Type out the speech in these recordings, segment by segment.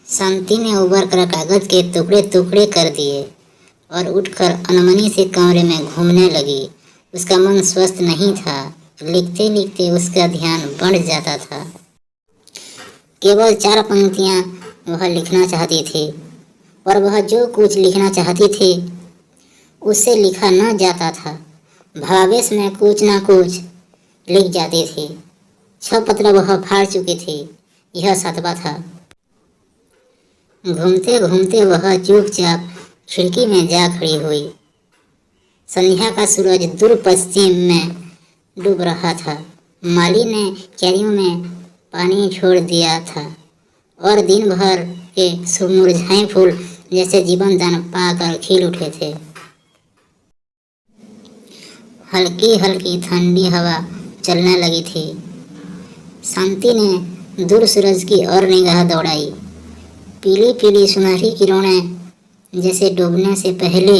शांति ने उबर कर कागज के टुकड़े टुकड़े कर दिए और उठकर अनमनी से कमरे में घूमने लगी। उसका मन स्वस्थ नहीं था। लिखते लिखते उसका ध्यान बढ़ जाता था। केवल 4 पंक्तियां वह लिखना चाहती थी, पर वह जो कुछ लिखना चाहती थी उससे लिखा न जाता था। भावावेश में कुछ न कुछ लिख जाती थी। 6 पत्र वह फाड़ चुकी थी। यह 7वां था। घूमते घूमते वह चुपचाप खिड़की में जा खड़ी हुई। संध्या का सूरज दूर पश्चिम में डूब रहा था। माली ने क्यारियों में पानी छोड़ दिया था और दिन भर के मुरझाए फूल जैसे जीवन दान पाकर खिल उठे थे। हल्की हल्की ठंडी हवा चलने लगी थी। शांति ने दूर सूरज की ओर निगाह दौड़ाई। पीली पीली सुनहरी किरणें जैसे डूबने से पहले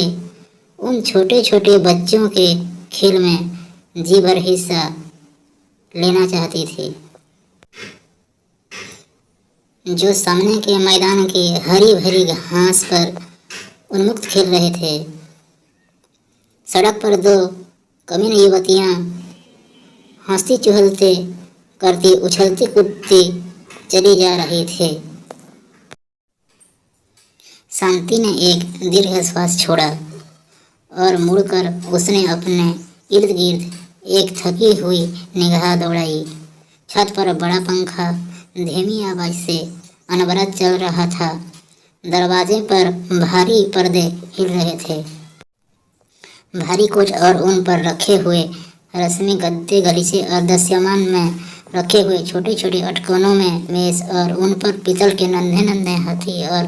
उन छोटे छोटे बच्चों के खेल में जी भर हिस्सा लेना चाहती थी, जो सामने के मैदान के हरी भरी घास पर उन्मुक्त खेल रहे थे। सड़क पर 2 कमीन युवतियां हंसती चुहलते करती उछलती कूदती चली जा रही थी। शांति ने एक दीर्घ श्वास छोड़ा और मुड़कर उसने अपने इर्द गिर्द एक थकी हुई निगाह दौड़ाई। छत पर बड़ा पंखा धीमी आवाज से अनवरत चल रहा था। दरवाजे पर भारी पर्दे हिल रहे थे। भारी कोच और उन पर रखे हुए रस्मी गद्दे गलीचे और दस्यमान में रखे हुए छोटे छोटे अटकनों में मेज और उन पर पीतल के नन्हे नन्हे हाथी और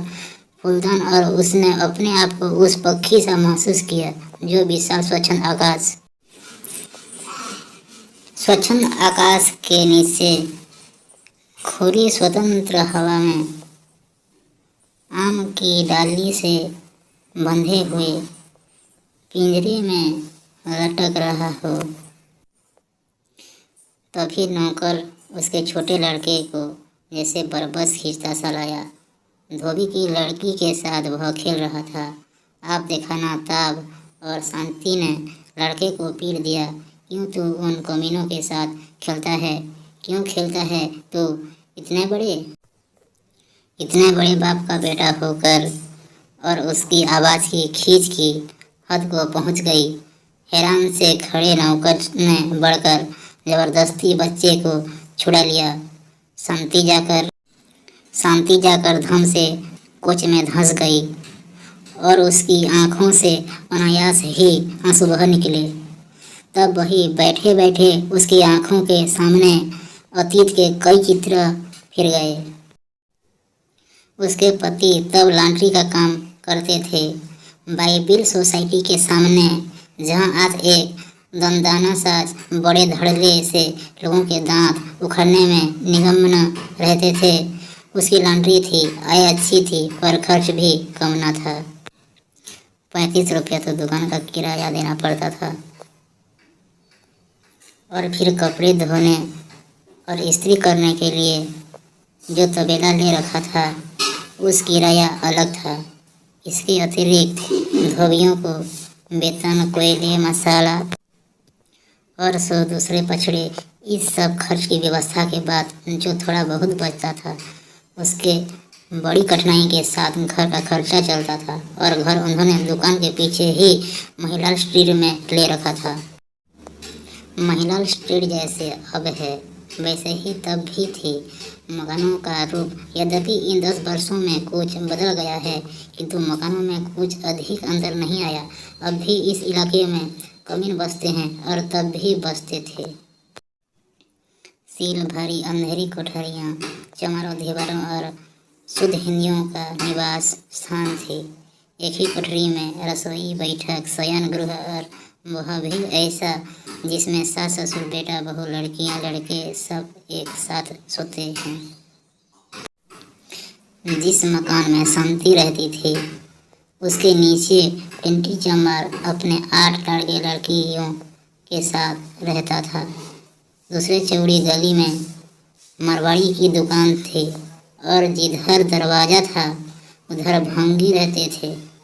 फूलदान। और उसने अपने आप को उस पक्षी सा महसूस किया जो विशाल स्वच्छंद आकाश के नीचे खुली स्वतंत्र हवा में आम की डाली से बंधे हुए पिंजरे में लटक रहा हो। तभी नौकर उसके छोटे लड़के को जैसे बरबस खींचता सा लाया। धोबी की लड़की के साथ वह खेल रहा था। आप देखा ना ताब, और शांति ने लड़के को पीट दिया। क्यों तू उन कमीनों के साथ खेलता है? क्यों खेलता है तू इतने बड़े बाप का बेटा होकर? और उसकी आवाज़ की खींच की हद को पहुंच गई। हैरान से खड़े नौकर ने बढ़कर जबरदस्ती बच्चे को छुड़ा लिया। शांति जाकर धम से कोच में धंस गई और उसकी आंखों से अनायास ही आंसू बह निकले। तब वही बैठे बैठे उसकी आंखों के सामने अतीत के कई चित्र फिर गए। उसके पति तब लॉन्ड्री का काम करते थे। बाइबिल सोसाइटी के सामने, जहां आज एक दंदाना सा बड़े धड़ल्ले से लोगों के दांत उखड़ने में निमग्न रहते थे, उसकी लॉन्ड्री थी। आय अच्छी थी पर खर्च भी कम न था। 35 रुपया तो दुकान का किराया देना पड़ता था और फिर कपड़े धोने और इस्त्री करने के लिए जो तबेला ले रखा था उस किराया अलग था। इसके अतिरिक्त धोबियों को वेतन, कोयले, मसाला और 100 दूसरे पछड़े, इस सब खर्च की व्यवस्था के बाद जो थोड़ा बहुत बचता था उसके बड़ी कठिनाई के साथ घर का खर्चा चलता था। और घर उन्होंने दुकान के पीछे ही महिलाल स्ट्रीट में ले रखा था। महिलाल स्ट्रीट जैसे अब है वैसे ही तब भी थी। मकानों का रूप यद्यपि इन 10 वर्षों में कुछ बदल गया है, किंतु मकानों में कुछ अधिक अंतर नहीं आया। अब भी इस इलाके में कमीन बसते हैं और तब भी बसते थे। सील भरी अंधेरी कोठरियाँ, चमारों, दीवारों और शुद्ध हिंदियों का निवास स्थान थी। एक ही कोठरी में रसोई, बैठक, शयन गृह और वह भी ऐसा जिसमें सास, ससुर, बेटा, बहू, लड़कियां, लड़के सब एक साथ सोते हैं। जिस मकान में शांति रहती थी उसके नीचे पिंटी चमार अपने 8 लड़के लड़कियों के साथ रहता था। दूसरे चौड़ी गली में मारवाड़ी की दुकान थी और जिधर दरवाजा था उधर भंगी रहते थे।